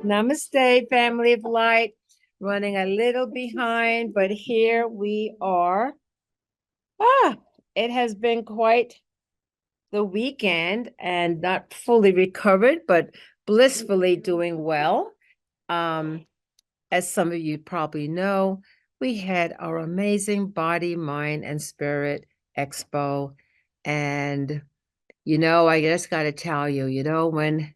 Namaste, family of light. Running a little behind, but here we are. It has been quite the weekend and not fully recovered, but blissfully doing well. As some of you probably know, we had our amazing Body, Mind, and Spirit Expo. And, I just got to tell you, when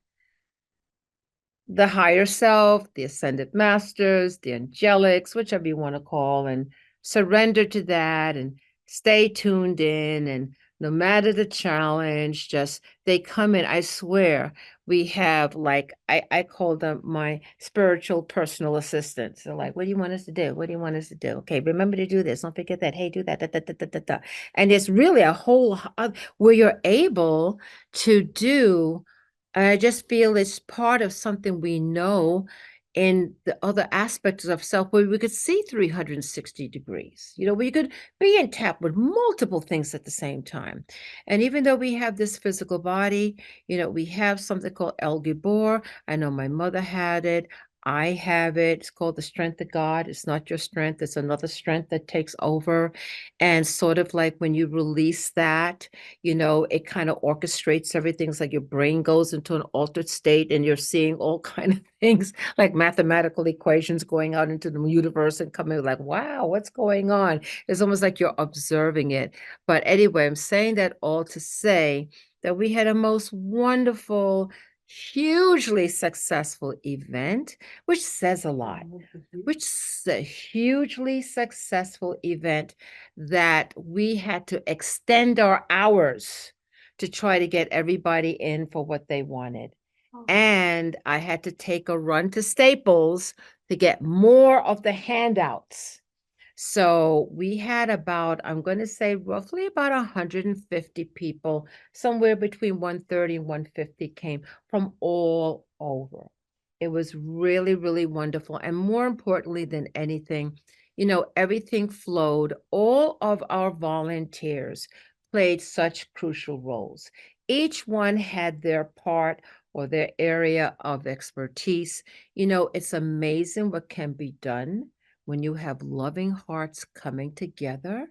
the higher self, the ascended masters, the angelics, whichever you want to call, and surrender to that and stay tuned in. And no matter the challenge, just they come in. I swear, we have like, I call them my spiritual personal assistants. They're like, what do you want us to do? What do you want us to do? Okay, remember to do this. Don't forget that. Hey, do that. Da, da, da, da, da, da. And it's really a whole where you're able to do I just feel it's part of something we know in the other aspects of self where we could see 360 degrees, where you could be in tap with multiple things at the same time. And even though we have this physical body, we have something called El Gibor. I know my mother had it. I have it. It's called the strength of God. It's not your strength, it's another strength that takes over. And sort of like when you release that, it kind of orchestrates everything. It's like your brain goes into an altered state and you're seeing all kind of things like mathematical equations going out into the universe and coming like, wow, what's going on? It's almost like you're observing it. But anyway, I'm saying that all to say that we had a most wonderful, hugely successful event, which says a lot, which is a hugely successful event that we had to extend our hours to try to get everybody in for what they wanted. And I had to take a run to Staples to get more of the handouts. So we had about, I'm going to say roughly about 150 people, somewhere between 130 and 150 came from all over. It was really, really wonderful. And more importantly than anything, everything flowed. All of our volunteers played such crucial roles. Each one had their part or their area of expertise. It's amazing what can be done when you have loving hearts coming together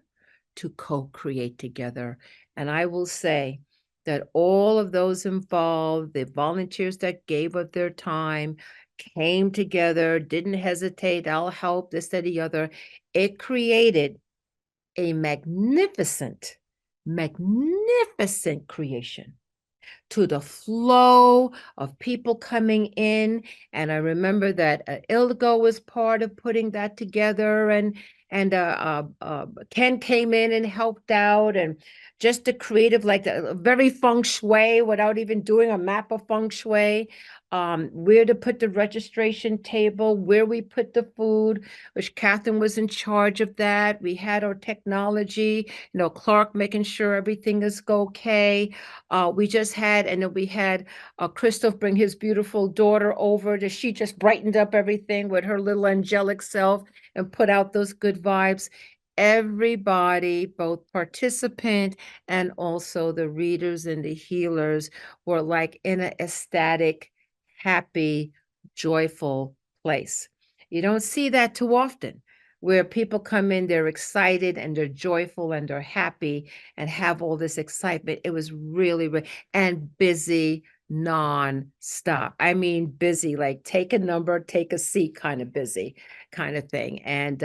to co-create together. And I will say that all of those involved, the volunteers that gave of their time, came together, didn't hesitate, I'll help, this, that, the other. It created a magnificent, magnificent creation to the flow of people coming in. And I remember that Ilgo was part of putting that together, and Ken came in and helped out, and just the creative, like the very feng shui without even doing a map of feng shui. Where to put the registration table, where we put the food, which Catherine was in charge of that. We had our technology, Clark making sure everything is okay. We just had, and then we had Christoph bring his beautiful daughter over. She just brightened up everything with her little angelic self and put out those good vibes. Everybody, both participant and also the readers and the healers, were like in an ecstatic, happy, joyful place. You don't see that too often, where people come in, they're excited and they're joyful and they're happy and have all this excitement. It was really, and busy non-stop. I mean, busy, like take a number, take a seat, kind of busy kind of thing. And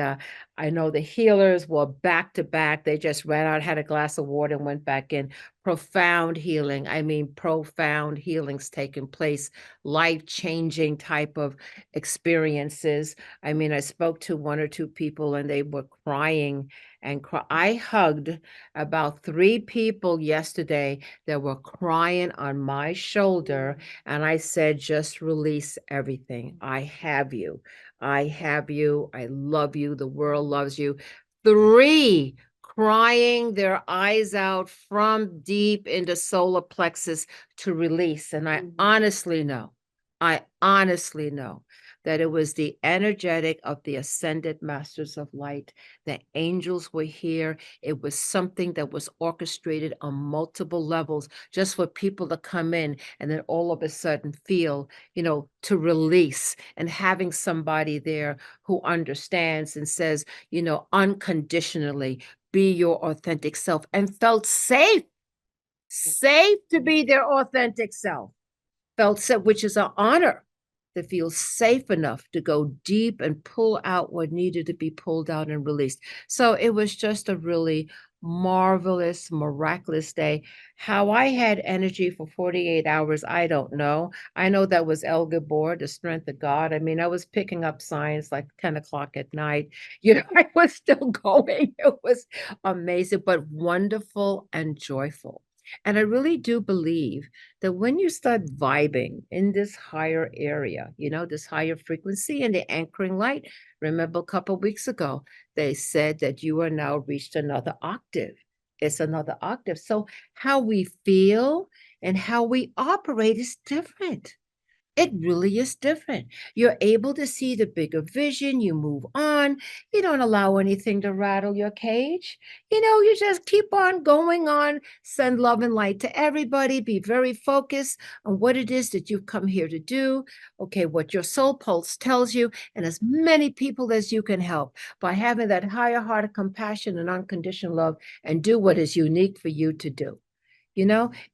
I know the healers were back to back. They just ran out, had a glass of water and went back in. Profound healing. I mean, profound healings taking place, life-changing type of experiences. I mean, I spoke to one or two people and they were crying and I hugged about 3 people yesterday that were crying on my shoulder. And I said, just release everything. I have you. I have you. I love you. The world loves you. 3 crying their eyes out from deep into solar plexus to release. And I honestly know I honestly know that it was the energetic of the ascended masters of light. The angels were here. It was something that was orchestrated on multiple levels just for people to come in and then all of a sudden feel, to release, and having somebody there who understands and says, unconditionally, be your authentic self, and felt safe to be their authentic self, felt so, which is an honor, to feel safe enough to go deep and pull out what needed to be pulled out and released. So it was just a really marvelous, miraculous day. How I had energy for 48 hours, I don't know. I know that was El Gabor, the strength of God. I mean, I was picking up signs like 10 o'clock at night. I was still going. It was amazing, but wonderful and joyful. And I really do believe that when you start vibing in this higher area, this higher frequency and the anchoring light, remember a couple of weeks ago, they said that you are now reached another octave. It's another octave. So how we feel and how we operate is different. It really is different. You're able to see the bigger vision. You move on. You don't allow anything to rattle your cage. You just keep on going on, send love and light to everybody, be very focused on what it is that you've come here to do. Okay, what your soul pulse tells you, and as many people as you can help by having that higher heart of compassion and unconditional love, and do what is unique for you to do.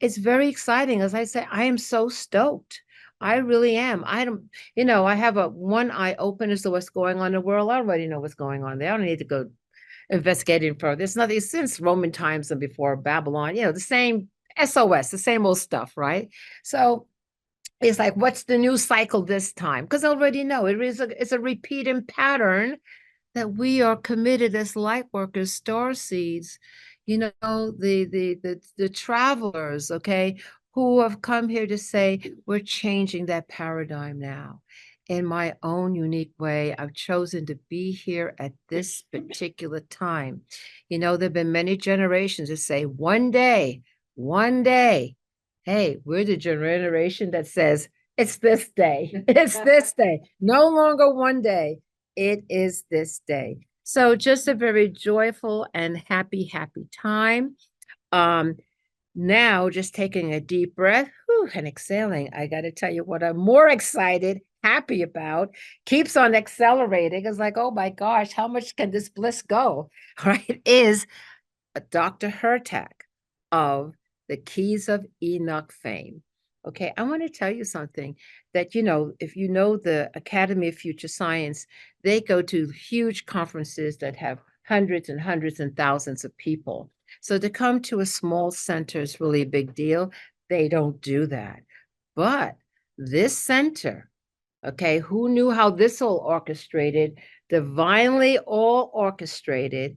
It's very exciting. As I say, I am so stoked. I really am. I don't, I have a one eye open as to what's going on in the world. I already know what's going on there. I don't need to go investigating further. It's nothing since Roman times and before Babylon, the same SOS, the same old stuff, right? So it's like, what's the new cycle this time? Because I already know it's a repeating pattern that we are committed as light workers, star seeds, the travelers, okay, who have come here to say we're changing that paradigm now. In my own unique way, I've chosen to be here at this particular time. There have been many generations that say one day, hey, we're the generation that says it's this day, it's this day, no longer one day. It is this day. So just a very joyful and happy, happy time. Um, Now just taking a deep breath, whew, and exhaling. I got to tell you what I'm more excited, happy about, keeps on accelerating. It's like, oh my gosh, how much can this bliss go? Right? Is Dr. Hertak of the Keys of Enoch fame. Okay, I want to tell you something that, if you know the Academy of Future Science, they go to huge conferences that have hundreds and hundreds and thousands of people. So to come to a small center is really a big deal. They don't do that. But this center, okay, who knew how this all orchestrated, divinely all orchestrated,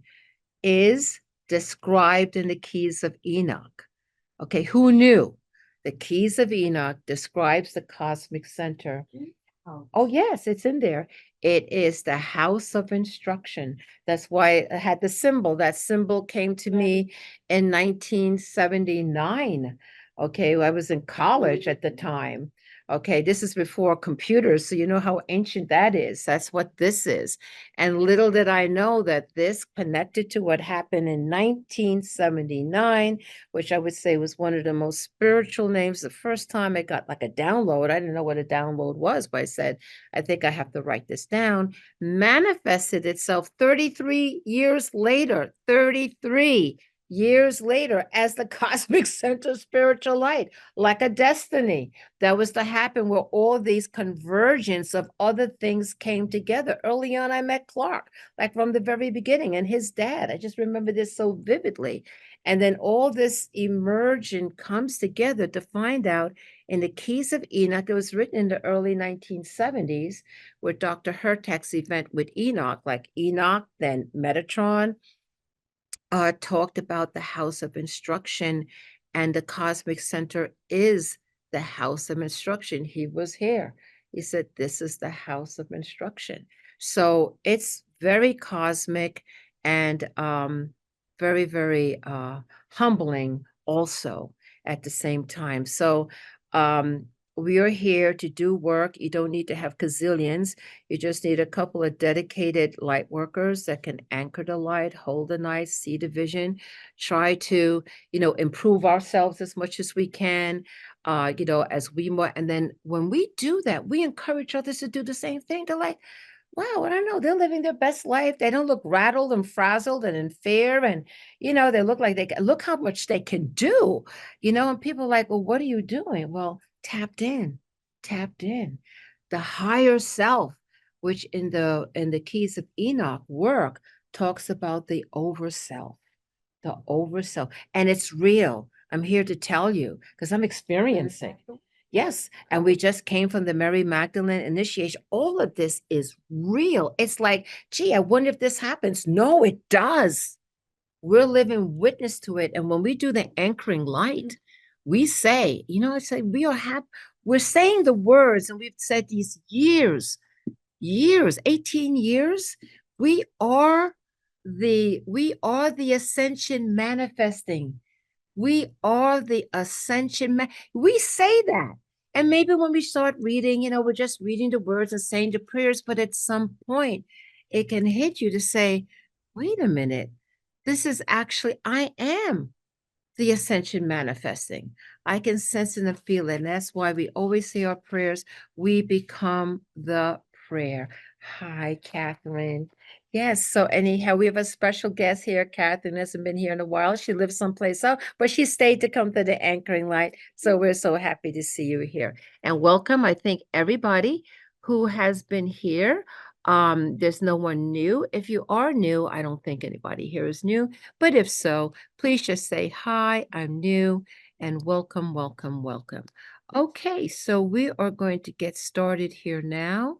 is described in the Keys of Enoch. Okay, who knew? The Keys of Enoch describes the cosmic center. Oh, yes, it's in there. It is the house of instruction. That's why it had the symbol. That symbol came to me in 1979. Okay, I was in college at the time. Okay, this is before computers, so you know how ancient that is. That's what this is. And little did I know that this connected to what happened in 1979, which I would say was one of the most spiritual names. The first time I got like a download, I didn't know what a download was, but I said, I think I have to write this down. Manifested itself 33 years later, 33 years later, as the cosmic center spiritual light, like a destiny that was to happen, where all these convergence of other things came together. Early on, I met Clark, like from the very beginning, and his dad. I just remember this so vividly. And then all this emergence comes together to find out in the Keys of Enoch. It was written in the early 1970s with Dr. Hertak's event with Enoch, like Enoch, then Metatron, talked about the house of instruction, and the cosmic center is the house of instruction. He was here. He said, this is the house of instruction. So it's very cosmic and very, very humbling also at the same time. So we are here to do work. You don't need to have gazillions. You just need a couple of dedicated light workers that can anchor the light, hold the night, see the vision, try to, improve ourselves as much as we can, as we more. And then when we do that, we encourage others to do the same thing. They're like, wow, I don't know. They're living their best life. They don't look rattled and frazzled and in fear. And, they look like look how much they can do, and people are like, well, what are you doing? Well, tapped in. The higher self, which in the keys of Enoch work, talks about the overself, the overself. And it's real. I'm here to tell you because I'm experiencing. Yes. And we just came from the Mary Magdalene initiation. All of this is real. It's like, gee, I wonder if this happens. No, it does. We're living witness to it. And when we do the anchoring light, we say, I say we are happy. We're saying the words, and we've said these years, 18 years. We are the ascension manifesting. We are the ascension. We say that. And maybe when we start reading, we're just reading the words and saying the prayers, but at some point it can hit you to say, wait a minute, this is actually, I am the ascension manifesting. I can sense and feel it. And that's why we always say our prayers. We become the prayer. Hi, Catherine. Yes. So anyhow, we have a special guest here. Catherine hasn't been here in a while. She lives someplace else, but she stayed to come to the anchoring light. So we're so happy to see you here. And welcome, I think, everybody who has been here. There's no one new. If you are new, I don't think anybody here is new. But if so, please just say, hi, I'm new, and welcome, welcome, welcome. Okay, so we are going to get started here now.